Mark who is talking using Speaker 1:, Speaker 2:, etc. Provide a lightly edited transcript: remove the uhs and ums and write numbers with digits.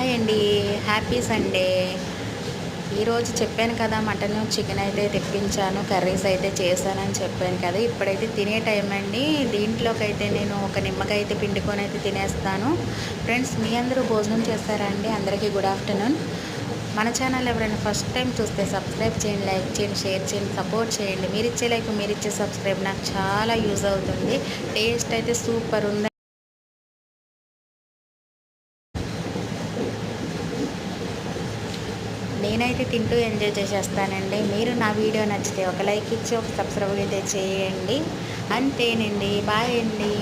Speaker 1: Hi అండి, happy Sunday. ఈరోజు చెప్పాను కదా మటన్ చికెన్ అయితే తెప్పించాను, కర్రీస్ అయితే చేశానని చెప్పాను కదా. ఇప్పుడైతే తినే టైం అండి. దీంట్లోకి అయితే నేను ఒక నిమ్మకాయ అయితే పిండుకొని అయితే తినేస్తాను. ఫ్రెండ్స్, మీ అందరూ భోజనం చేస్తారా అండి? అందరికీ గుడ్ ఆఫ్టర్నూన్. మన ఛానల్ ఎవరైనా ఫస్ట్ టైం చూస్తే సబ్స్క్రైబ్ చేయండి, లైక్ చేయండి, షేర్ చేయండి, సపోర్ట్ చేయండి. మీరు ఇచ్చే లైక్, మీరు ఇచ్చే సబ్స్క్రైబ్ నాకు చాలా యూజ్ అవుతుంది. టేస్ట్ అయితే సూపర్ ఉంది. నేనైతే తింటూ ఎంజాయ్ చేసేస్తానండి. మీరు నా వీడియో నచ్చితే ఒక లైక్ ఇచ్చి ఒక సబ్స్క్రైబ్ అయితే చేయండి. అంతేనండి. బాయ్ అండి.